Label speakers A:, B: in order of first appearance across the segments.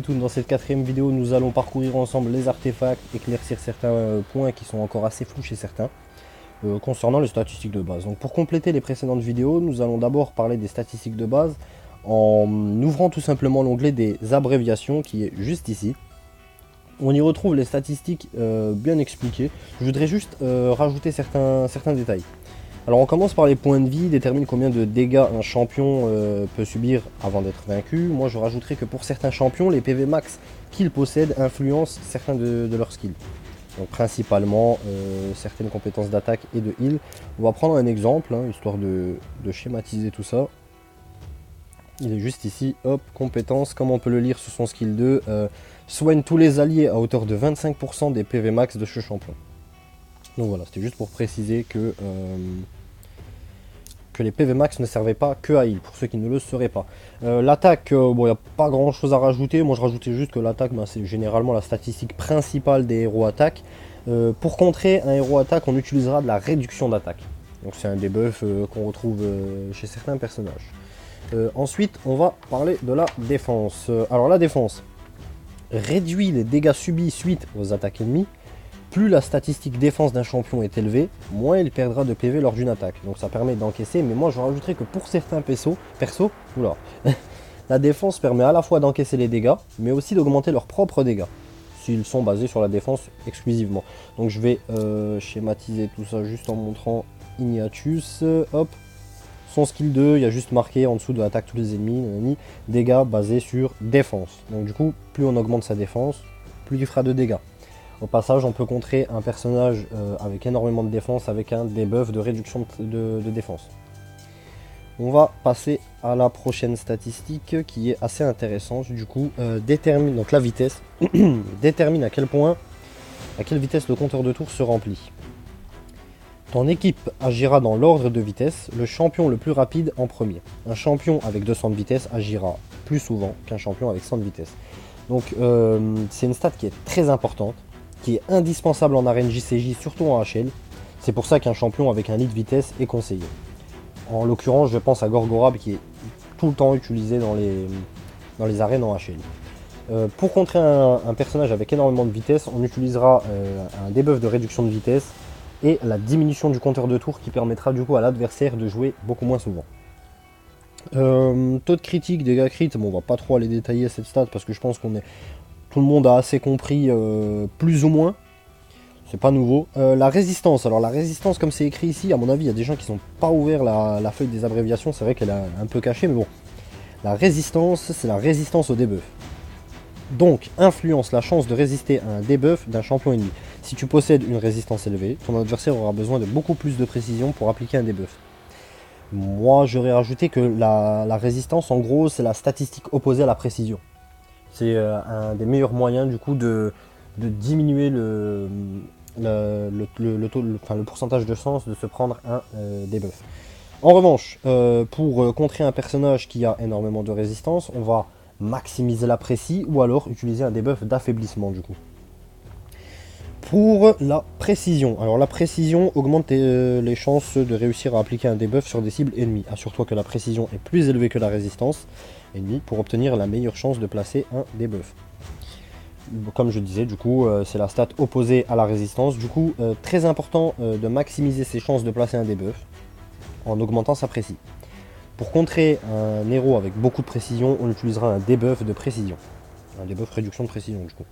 A: Toon. Dans cette quatrième vidéo, nous allons parcourir ensemble les artefacts, éclaircir certains points qui sont encore assez flous chez certains, concernant les statistiques de base. Donc pour compléter les précédentes vidéos, nous allons d'abord parler des statistiques de base en ouvrant tout simplement l'onglet des abréviations qui est juste ici. On y retrouve les statistiques bien expliquées. Je voudrais juste rajouter certains détails. Alors on commence par les points de vie, détermine combien de dégâts un champion peut subir avant d'être vaincu. Moi je rajouterais que pour certains champions, les PV max qu'ils possèdent influencent certains de leurs skills. Donc principalement certaines compétences d'attaque et de heal. On va prendre un exemple, hein, histoire de schématiser tout ça. Il est juste ici, hop, compétences, comme on peut le lire sur son skill 2, soigne tous les alliés à hauteur de 25% des PV max de ce champion. Donc voilà, c'était juste pour préciser que les PV max ne servaient pas que à heal, pour ceux qui ne le seraient pas. L'attaque, bon, il n'y a pas grand chose à rajouter. Moi, je rajoutais juste que l'attaque, bah, c'est généralement la statistique principale des héros attaque. Pour contrer un héros attaque, on utilisera de la réduction d'attaque. Donc, c'est un debuff qu'on retrouve chez certains personnages. Ensuite, on va parler de la défense. Alors, la défense réduit les dégâts subis suite aux attaques ennemies. Plus la statistique défense d'un champion est élevée, moins il perdra de PV lors d'une attaque. Donc ça permet d'encaisser, mais moi je rajouterais que pour certains persos, oula, la défense permet à la fois d'encaisser les dégâts, mais aussi d'augmenter leurs propres dégâts, s'ils sont basés sur la défense exclusivement. Donc je vais schématiser tout ça juste en montrant Ignatius, hop, son skill 2, il y a juste marqué en dessous de attaque tous les ennemis, dégâts basés sur défense. Donc du coup, plus on augmente sa défense, plus il fera de dégâts. Au passage, on peut contrer un personnage avec énormément de défense avec un debuff de réduction de défense. On va passer à la prochaine statistique qui est assez intéressante. Du coup, détermine donc la vitesse, détermine à quelle vitesse le compteur de tours se remplit. Ton équipe agira dans l'ordre de vitesse, le champion le plus rapide en premier. Un champion avec 200 de vitesse agira plus souvent qu'un champion avec 100 de vitesse. Donc c'est une stat qui est très importante, qui est indispensable en arène JCJ, surtout en HL. C'est pour ça qu'un champion avec un lit de vitesse est conseillé. En l'occurrence, je pense à Gorgorab qui est tout le temps utilisé dans les arènes en HL. Pour contrer un personnage avec énormément de vitesse, on utilisera un debuff de réduction de vitesse et la diminution du compteur de tours qui permettra du coup à l'adversaire de jouer beaucoup moins souvent. Taux de critique, dégâts crit, bon, on va pas trop aller détailler cette stat parce que je pense tout le monde a assez compris plus ou moins. C'est pas nouveau. La résistance, alors la résistance comme c'est écrit ici, à mon avis il y a des gens qui n'ont pas ouvert la feuille des abréviations, c'est vrai qu'elle est un peu cachée mais bon. La résistance, c'est la résistance au debuff. Donc influence la chance de résister à un debuff d'un champion ennemi. Si tu possèdes une résistance élevée, ton adversaire aura besoin de beaucoup plus de précision pour appliquer un debuff. Moi j'aurais rajouté que la résistance en gros c'est la statistique opposée à la précision. C'est un des meilleurs moyens du coup de diminuer le pourcentage de chance de se prendre un debuff. En revanche, pour contrer un personnage qui a énormément de résistance, on va maximiser la précie ou alors utiliser un debuff d'affaiblissement du coup. Pour la précision, alors la précision augmente les chances de réussir à appliquer un debuff sur des cibles ennemies. Assure-toi que la précision est plus élevée que la résistance ennemie pour obtenir la meilleure chance de placer un debuff. Comme je disais, du coup, c'est la stat opposée à la résistance. Du coup, très important de maximiser ses chances de placer un debuff en augmentant sa précision. Pour contrer un héros avec beaucoup de précision, on utilisera un debuff de précision. Un debuff réduction de précision du coup.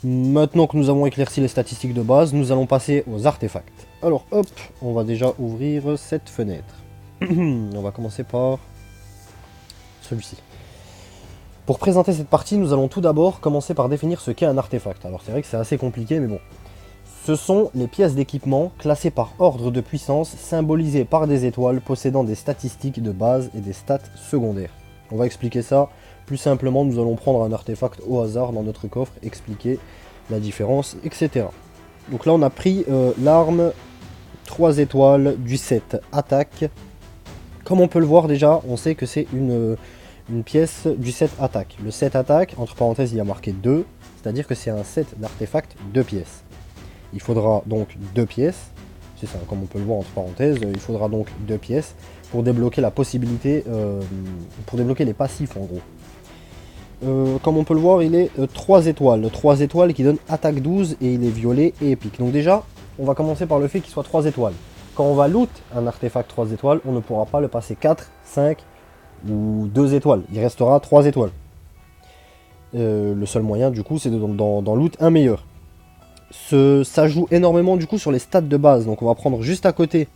A: Maintenant que nous avons éclairci les statistiques de base, nous allons passer aux artefacts. Alors hop, on va déjà ouvrir cette fenêtre. On va commencer par celui-ci. Pour présenter cette partie, nous allons tout d'abord commencer par définir ce qu'est un artefact. Alors c'est vrai que c'est assez compliqué, mais bon. Ce sont les pièces d'équipement classées par ordre de puissance, symbolisées par des étoiles possédant des statistiques de base et des stats secondaires. On va expliquer ça plus simplement, nous allons prendre un artefact au hasard dans notre coffre, expliquer la différence, etc. Donc là on a pris l'arme 3 étoiles du set attaque. Comme on peut le voir déjà, on sait que c'est une pièce du set attaque. Le set attaque, entre parenthèses il y a marqué 2, c'est-à-dire que c'est un set d'artefacts 2 pièces. Il faudra donc 2 pièces, c'est ça, comme on peut le voir entre parenthèses, il faudra donc 2 pièces pour débloquer la possibilité, pour débloquer les passifs en gros. Comme on peut le voir, il est 3 étoiles. 3 étoiles qui donne attaque 12 et il est violet et épique. Donc déjà, on va commencer par le fait qu'il soit 3 étoiles. Quand on va loot un artefact 3 étoiles, on ne pourra pas le passer 4, 5 ou 2 étoiles. Il restera 3 étoiles. Le seul moyen du coup c'est d'en loot un meilleur. Ça joue énormément du coup sur les stats de base. Donc on va prendre juste à côté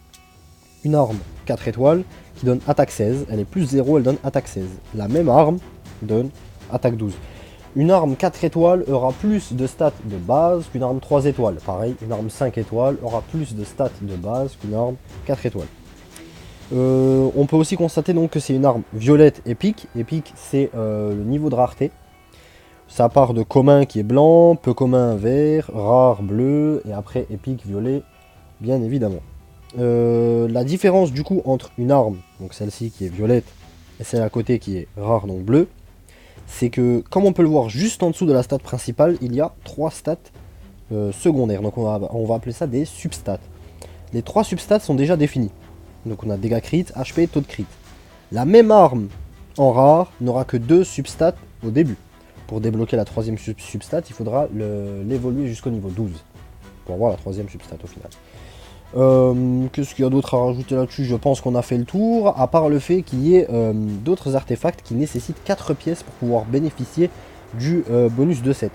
A: une arme 4 étoiles qui donne attaque 16. Elle est plus 0, elle donne attaque 16. La même arme donne attaque 12. Une arme 4 étoiles aura plus de stats de base qu'une arme 3 étoiles. Pareil, une arme 5 étoiles aura plus de stats de base qu'une arme 4 étoiles. On peut aussi constater donc que c'est une arme violette épique. Épique, c'est le niveau de rareté. Ça part de commun qui est blanc, peu commun vert, rare bleu, et après épique violet, bien évidemment. La différence du coup entre une arme, donc celle-ci qui est violette, et celle à côté qui est rare, donc bleu, c'est que, comme on peut le voir juste en dessous de la stat principale, il y a 3 stats secondaires. Donc on va appeler ça des substats. Les 3 substats sont déjà définis. Donc on a dégâts crit, HP, taux de crit. La même arme en rare n'aura que 2 substats au début. Pour débloquer la 3ème substat, il faudra l'évoluer jusqu'au niveau 12. Pour avoir la 3ème substat au final. Qu'est-ce qu'il y a d'autre à rajouter là-dessus? Je pense qu'on a fait le tour, à part le fait qu'il y ait d'autres artefacts qui nécessitent 4 pièces pour pouvoir bénéficier du bonus de 7.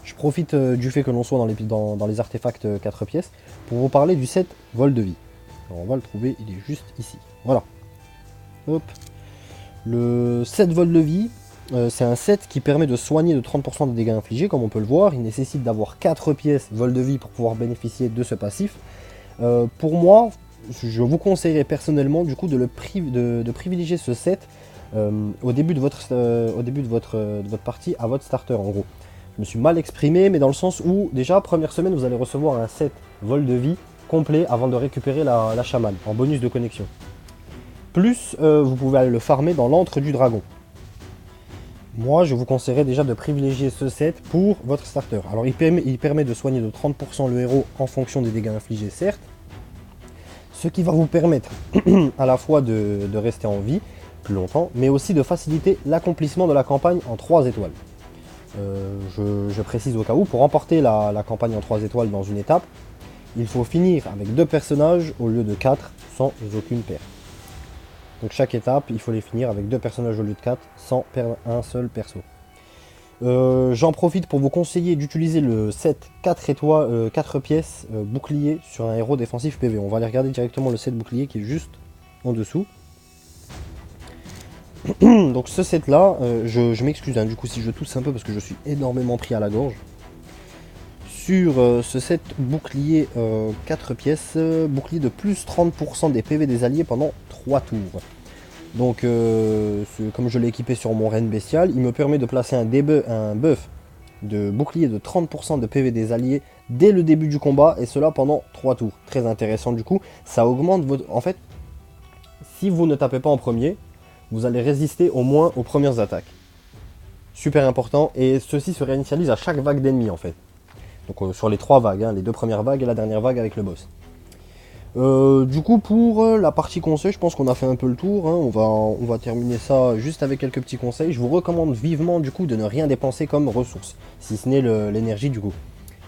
A: Je profite du fait que l'on soit dans les artefacts 4 pièces pour vous parler du set vol de vie. Alors on va le trouver, il est juste ici. Voilà. Hop. Le set vol de vie, c'est un set qui permet de soigner de 30% des dégâts infligés, comme on peut le voir. Il nécessite d'avoir 4 pièces vol de vie pour pouvoir bénéficier de ce passif. Pour moi, je vous conseillerais personnellement du coup de privilégier ce set au début de votre partie à votre starter en gros. Je me suis mal exprimé, mais dans le sens où déjà première semaine vous allez recevoir un set vol de vie complet avant de récupérer la chamane en bonus de connexion. Plus vous pouvez aller le farmer dans l'antre du dragon. Moi je vous conseillerais déjà de privilégier ce set pour votre starter. Alors il permet de soigner de 30% le héros en fonction des dégâts infligés certes. Ce qui va vous permettre à la fois de rester en vie plus longtemps, mais aussi de faciliter l'accomplissement de la campagne en 3 étoiles. Je précise au cas où, pour remporter la campagne en 3 étoiles dans une étape, il faut finir avec 2 personnages au lieu de 4 sans aucune perte. Donc chaque étape, il faut les finir avec 2 personnages au lieu de 4 sans perdre un seul perso. J'en profite pour vous conseiller d'utiliser le set 4 pièces bouclier sur un héros défensif PV. On va aller regarder directement le set bouclier qui est juste en dessous. Donc ce set là, je m'excuse hein, du coup si je tousse un peu parce que je suis énormément pris à la gorge. Sur ce set bouclier 4 pièces, bouclier de plus 30% des PV des alliés pendant 3 tours. Donc comme je l'ai équipé sur mon reine bestial, il me permet de placer un buff de bouclier de 30% de PV des alliés dès le début du combat, et cela pendant 3 tours. Très intéressant du coup, ça augmente votre... En fait, si vous ne tapez pas en premier, vous allez résister au moins aux premières attaques. Super important, et ceci se réinitialise à chaque vague d'ennemis en fait. Donc sur les 3 vagues, hein, les 2 premières vagues et la dernière vague avec le boss. Du coup pour la partie conseil, je pense qu'on a fait un peu le tour, hein. On va terminer ça juste avec quelques petits conseils. Je vous recommande vivement du coup de ne rien dépenser comme ressources, si ce n'est l'énergie du coup.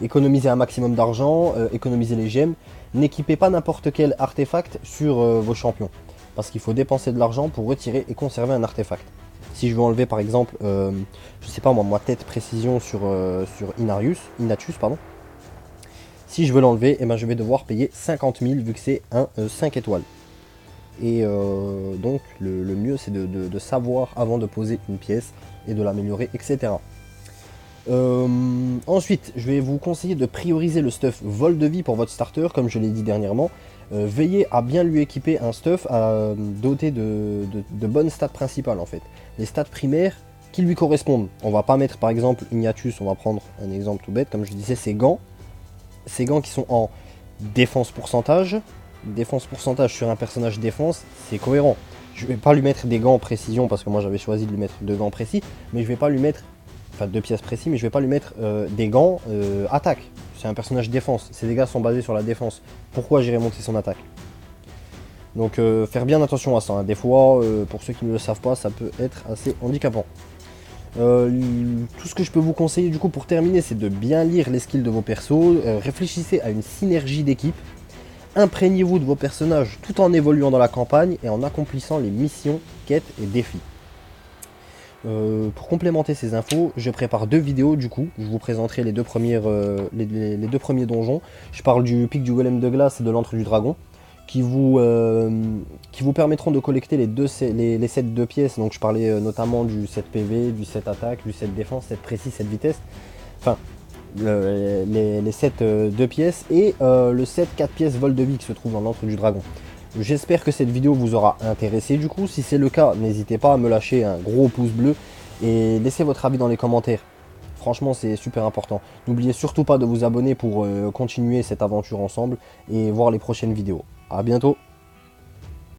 A: Économisez un maximum d'argent, économisez les gemmes, n'équipez pas n'importe quel artefact sur vos champions, parce qu'il faut dépenser de l'argent pour retirer et conserver un artefact. Si je veux enlever par exemple, je sais pas moi, tête précision sur Inatus, pardon. Si je veux l'enlever, eh ben, je vais devoir payer 50 000 vu que c'est un 5 étoiles. Et donc le mieux c'est de savoir avant de poser une pièce et de l'améliorer, etc. Ensuite, je vais vous conseiller de prioriser le stuff vol de vie pour votre starter, comme je l'ai dit dernièrement. Veillez à bien lui équiper un stuff doté de bonnes stats principales en fait. Les stats primaires qui lui correspondent. On va pas mettre par exemple Ignatus, on va prendre un exemple tout bête, comme je disais, ses gants. Ces gants qui sont en défense pourcentage. Défense pourcentage sur un personnage défense, c'est cohérent. Je vais pas lui mettre des gants précision parce que moi j'avais choisi de lui mettre 2 gants précis, mais je vais pas lui mettre, enfin 2 pièces précis, mais je vais pas lui mettre des gants attaque. C'est un personnage défense, ses dégâts sont basés sur la défense. Pourquoi j'irai monter son attaque? Donc faire bien attention à ça, hein. Des fois, pour ceux qui ne le savent pas, ça peut être assez handicapant. Tout ce que je peux vous conseiller du coup pour terminer, c'est de bien lire les skills de vos persos, réfléchissez à une synergie d'équipe, imprégnez-vous de vos personnages tout en évoluant dans la campagne et en accomplissant les missions, quêtes et défis. Pour complémenter ces infos, je prépare 2 vidéos du coup. Je vous présenterai les deux premiers donjons. Je parle du pic du golem de glace et de l'antre du dragon, qui vous permettront de collecter les sets de pièces. Donc je parlais notamment du set PV, du set attaque, du set défense, set précis, set vitesse. Enfin, les sets 2 pièces et le set 4 pièces vol de vie qui se trouve dans l'antre du dragon. J'espère que cette vidéo vous aura intéressé du coup. Si c'est le cas, n'hésitez pas à me lâcher un gros pouce bleu et laissez votre avis dans les commentaires. Franchement, c'est super important. N'oubliez surtout pas de vous abonner pour continuer cette aventure ensemble et voir les prochaines vidéos. A bientôt!